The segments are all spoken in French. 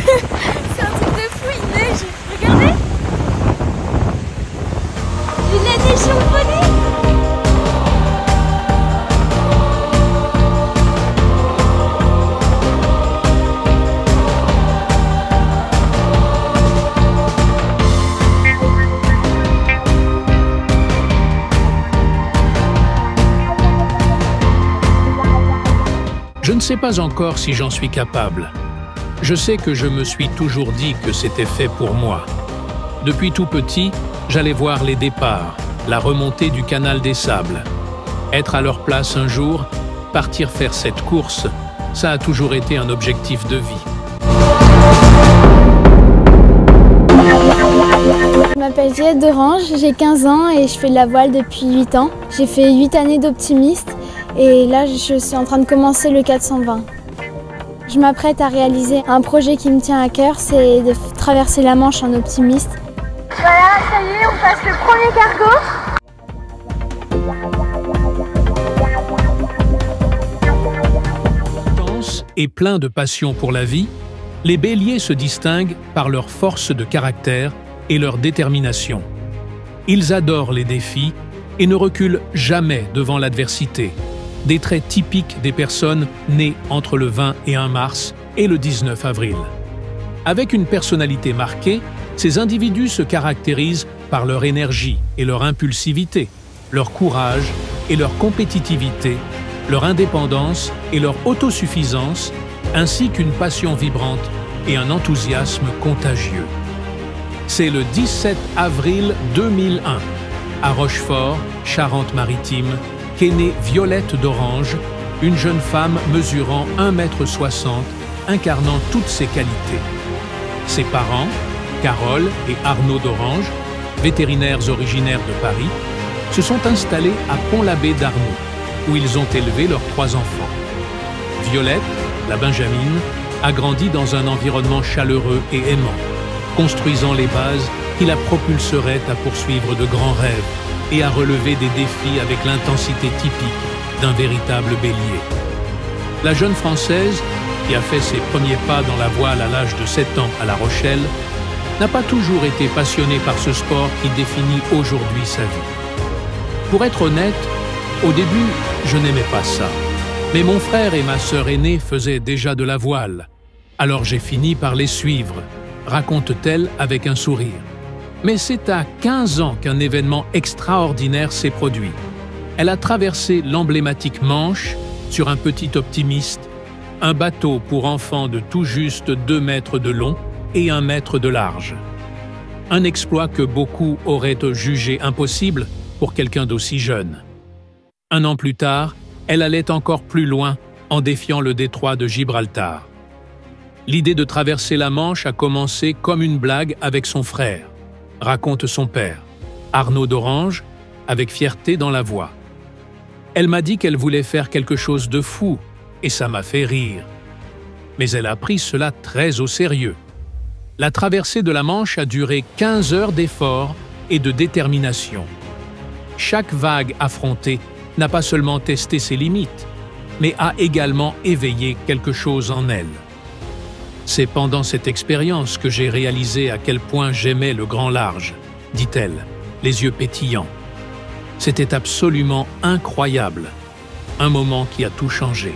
C'est un truc de fou, il neige. Regardez. Il a neigé sur le bonnet. Je ne sais pas encore si j'en suis capable. Je sais que je me suis toujours dit que c'était fait pour moi. Depuis tout petit, j'allais voir les départs, la remontée du canal des Sables. Être à leur place un jour, partir faire cette course, ça a toujours été un objectif de vie. Je m'appelle Juliette d'Orange, j'ai 15 ans et je fais de la voile depuis 8 ans. J'ai fait 8 années d'optimiste et là je suis en train de commencer le 420. Je m'apprête à réaliser un projet qui me tient à cœur, c'est de traverser la Manche en optimiste. Voilà, ça y est, on passe le premier cargo. Intense et plein de passion pour la vie, les béliers se distinguent par leur force de caractère et leur détermination. Ils adorent les défis et ne reculent jamais devant l'adversité, des traits typiques des personnes nées entre le 20 et 1 mars et le 19 avril. Avec une personnalité marquée, ces individus se caractérisent par leur énergie et leur impulsivité, leur courage et leur compétitivité, leur indépendance et leur autosuffisance, ainsi qu'une passion vibrante et un enthousiasme contagieux. C'est le 17 avril 2001, à Rochefort, Charente-Maritime, qu'est née Violette d'Orange, une jeune femme mesurant 1,60 m, incarnant toutes ses qualités. Ses parents, Carole et Arnaud d'Orange, vétérinaires originaires de Paris, se sont installés à Pont-l'Abbé d'Arnaud, où ils ont élevé leurs 3 enfants. Violette, la Benjamine, a grandi dans un environnement chaleureux et aimant, construisant les bases qui la propulseraient à poursuivre de grands rêves et à relever des défis avec l'intensité typique d'un véritable bélier. La jeune Française, qui a fait ses premiers pas dans la voile à l'âge de 7 ans à La Rochelle, n'a pas toujours été passionnée par ce sport qui définit aujourd'hui sa vie. Pour être honnête, au début, je n'aimais pas ça. Mais mon frère et ma sœur aînée faisaient déjà de la voile. Alors j'ai fini par les suivre, raconte-t-elle avec un sourire. Mais c'est à 15 ans qu'un événement extraordinaire s'est produit. Elle a traversé l'emblématique Manche sur un petit optimiste, un bateau pour enfants de tout juste 2 mètres de long et 1 mètre de large. Un exploit que beaucoup auraient jugé impossible pour quelqu'un d'aussi jeune. 1 an plus tard, elle allait encore plus loin en défiant le détroit de Gibraltar. L'idée de traverser la Manche a commencé comme une blague avec son frère, raconte son père, Arnaud d'Orange, avec fierté dans la voix. Elle m'a dit qu'elle voulait faire quelque chose de fou, et ça m'a fait rire. Mais elle a pris cela très au sérieux. La traversée de la Manche a duré 15 heures d'efforts et de détermination. Chaque vague affrontée n'a pas seulement testé ses limites, mais a également éveillé quelque chose en elle. C'est pendant cette expérience que j'ai réalisé à quel point j'aimais le grand large, dit-elle, les yeux pétillants. C'était absolument incroyable, un moment qui a tout changé.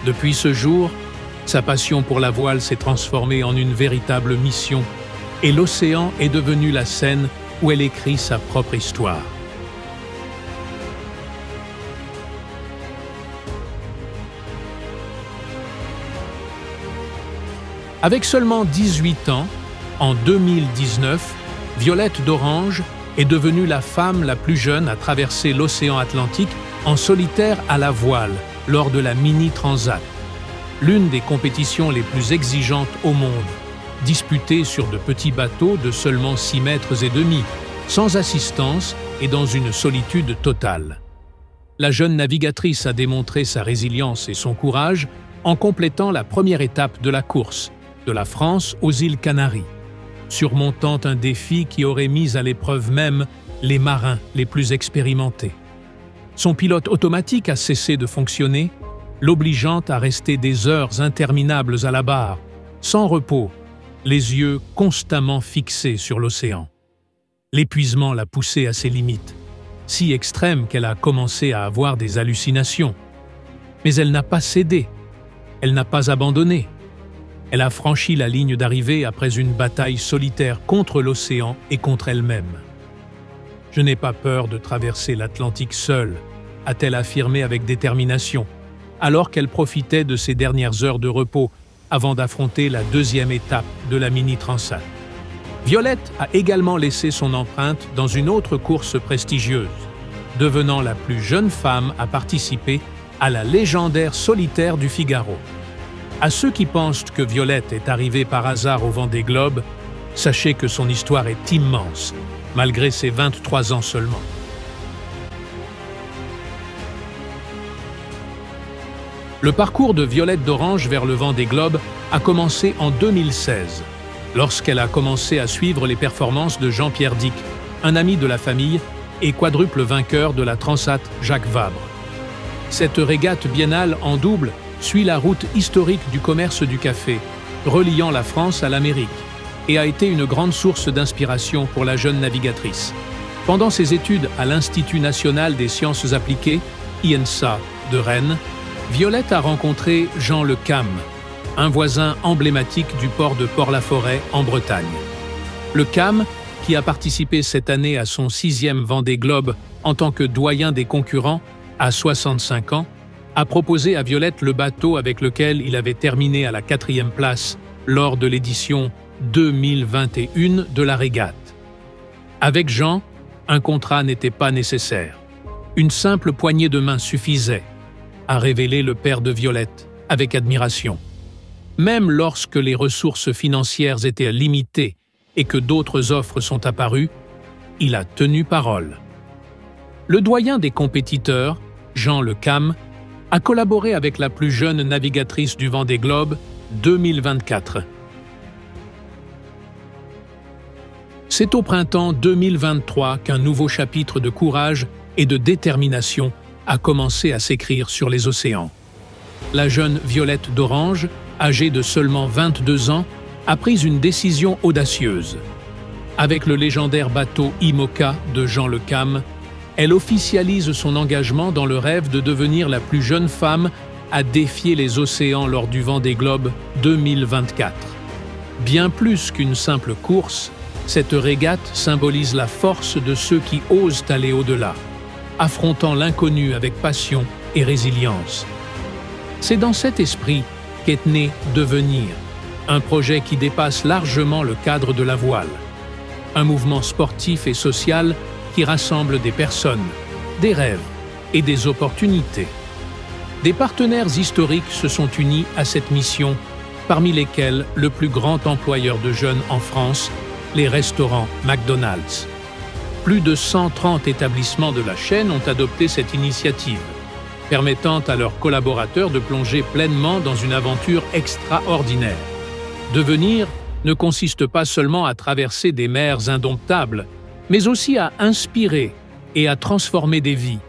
Depuis ce jour, sa passion pour la voile s'est transformée en une véritable mission, et l'océan est devenu la scène où elle écrit sa propre histoire. Avec seulement 18 ans, en 2019, Violette d'Orange est devenue la femme la plus jeune à traverser l'océan Atlantique en solitaire à la voile lors de la Mini Transat, l'une des compétitions les plus exigeantes au monde, disputée sur de petits bateaux de seulement 6 mètres et demi, sans assistance et dans une solitude totale. La jeune navigatrice a démontré sa résilience et son courage en complétant la première étape de la course, de la France aux îles Canaries, surmontant un défi qui aurait mis à l'épreuve même les marins les plus expérimentés. Son pilote automatique a cessé de fonctionner, l'obligeant à rester des heures interminables à la barre, sans repos, les yeux constamment fixés sur l'océan. L'épuisement l'a poussée à ses limites, si extrêmes qu'elle a commencé à avoir des hallucinations. Mais elle n'a pas cédé, elle n'a pas abandonné. Elle a franchi la ligne d'arrivée après une bataille solitaire contre l'océan et contre elle-même. « Je n'ai pas peur de traverser l'Atlantique seule », a-t-elle affirmé avec détermination, alors qu'elle profitait de ses dernières heures de repos avant d'affronter la deuxième étape de la Mini Transat. Violette a également laissé son empreinte dans une autre course prestigieuse, devenant la plus jeune femme à participer à la légendaire solitaire du Figaro. À ceux qui pensent que Violette est arrivée par hasard au Vendée Globe, sachez que son histoire est immense, malgré ses 23 ans seulement. Le parcours de Violette d'Orange vers le Vendée Globe a commencé en 2016, lorsqu'elle a commencé à suivre les performances de Jean-Pierre Dick, un ami de la famille et quadruple vainqueur de la Transat Jacques Vabre. Cette régate biennale en double suit la route historique du commerce du café, reliant la France à l'Amérique, et a été une grande source d'inspiration pour la jeune navigatrice. Pendant ses études à l'Institut national des sciences appliquées, INSA, de Rennes, Violette a rencontré Jean Le Cam, un voisin emblématique du port de Port-la-Forêt en Bretagne. Le Cam, qui a participé cette année à son 6e Vendée Globe en tant que doyen des concurrents, à 65 ans, a proposé à Violette le bateau avec lequel il avait terminé à la 4e place lors de l'édition 2021 de la régate. Avec Jean, un contrat n'était pas nécessaire. Une simple poignée de main suffisait, a révélé le père de Violette avec admiration. Même lorsque les ressources financières étaient limitées et que d'autres offres sont apparues, il a tenu parole. Le doyen des compétiteurs, Jean Le Cam, a collaboré avec la plus jeune navigatrice du Vendée Globe 2024. C'est au printemps 2023 qu'un nouveau chapitre de courage et de détermination a commencé à s'écrire sur les océans. La jeune Violette d'Orange, âgée de seulement 22 ans, a pris une décision audacieuse. Avec le légendaire bateau IMOCA de Jean Le Cam, elle officialise son engagement dans le rêve de devenir la plus jeune femme à défier les océans lors du Vendée Globe 2024. Bien plus qu'une simple course, cette régate symbolise la force de ceux qui osent aller au-delà, affrontant l'inconnu avec passion et résilience. C'est dans cet esprit qu'est né Devenir, un projet qui dépasse largement le cadre de la voile. Un mouvement sportif et social qui rassemble des personnes, des rêves et des opportunités. Des partenaires historiques se sont unis à cette mission, parmi lesquels le plus grand employeur de jeunes en France, les restaurants McDonald's. Plus de 130 établissements de la chaîne ont adopté cette initiative, permettant à leurs collaborateurs de plonger pleinement dans une aventure extraordinaire. Devenir ne consiste pas seulement à traverser des mers indomptables, mais aussi à inspirer et à transformer des vies,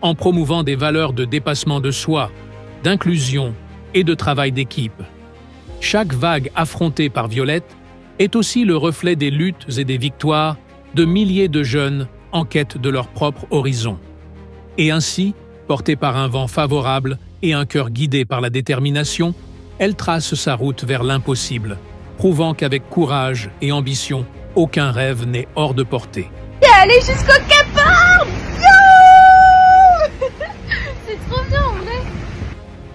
en promouvant des valeurs de dépassement de soi, d'inclusion et de travail d'équipe. Chaque vague affrontée par Violette est aussi le reflet des luttes et des victoires de milliers de jeunes en quête de leur propre horizon. Et ainsi, portée par un vent favorable et un cœur guidé par la détermination, elle trace sa route vers l'impossible, prouvant qu'avec courage et ambition, aucun rêve n'est hors de portée. Allez jusqu'au Cap Horn! Yo! C'est trop bien en vrai!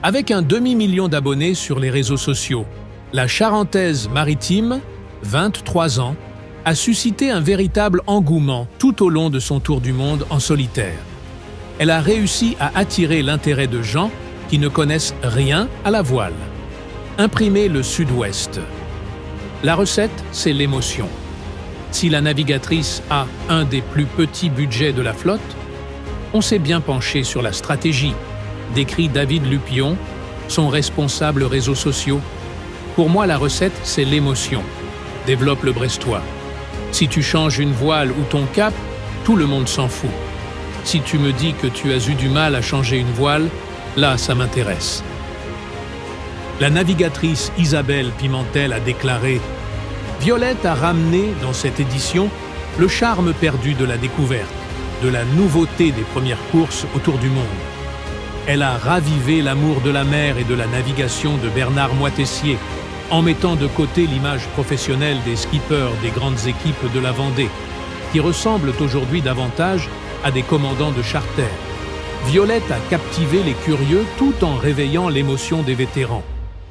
Avec un demi-million d'abonnés sur les réseaux sociaux, la Charentaise maritime, 23 ans, a suscité un véritable engouement tout au long de son tour du monde en solitaire. Elle a réussi à attirer l'intérêt de gens qui ne connaissent rien à la voile. Imprimer le Sud-Ouest. La recette, c'est l'émotion. Si la navigatrice a un des plus petits budgets de la flotte, on s'est bien penché sur la stratégie, décrit David Lupion, son responsable réseaux sociaux. Pour moi, la recette, c'est l'émotion, développe le Brestois. Si tu changes une voile ou ton cap, tout le monde s'en fout. Si tu me dis que tu as eu du mal à changer une voile, là, ça m'intéresse. La navigatrice Isabelle Pimentel a déclaré « Violette a ramené, dans cette édition, le charme perdu de la découverte, de la nouveauté des premières courses autour du monde. Elle a ravivé l'amour de la mer et de la navigation de Bernard Moitessier, en mettant de côté l'image professionnelle des skippers des grandes équipes de la Vendée, qui ressemblent aujourd'hui davantage à des commandants de charter. Violette a captivé les curieux tout en réveillant l'émotion des vétérans.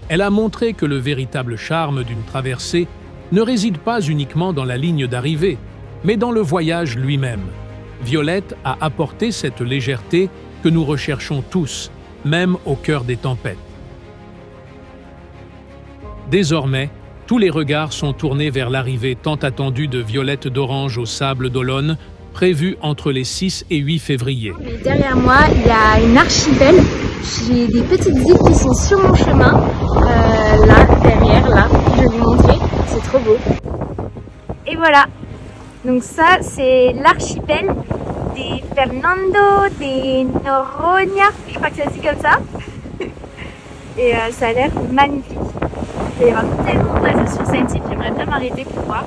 Elle a montré que le véritable charme d'une traversée ne réside pas uniquement dans la ligne d'arrivée, mais dans le voyage lui-même. Violette a apporté cette légèreté que nous recherchons tous, même au cœur des tempêtes. Désormais, tous les regards sont tournés vers l'arrivée tant attendue de Violette d'Orange aux Sables d'Olonne, prévue entre les 6 et 8 février. Derrière moi, il y a une archipel. J'ai des petites îles qui sont sur mon chemin. Là, derrière, là, je vais vous montrer. C'est trop beau. Et voilà. Donc ça, c'est l'archipel des Fernando de Noronha. Je crois que ça se dit comme ça. Et ça a l'air magnifique. Il va y avoir tellement d'informations scientifiques, j'aimerais bien m'arrêter pour voir.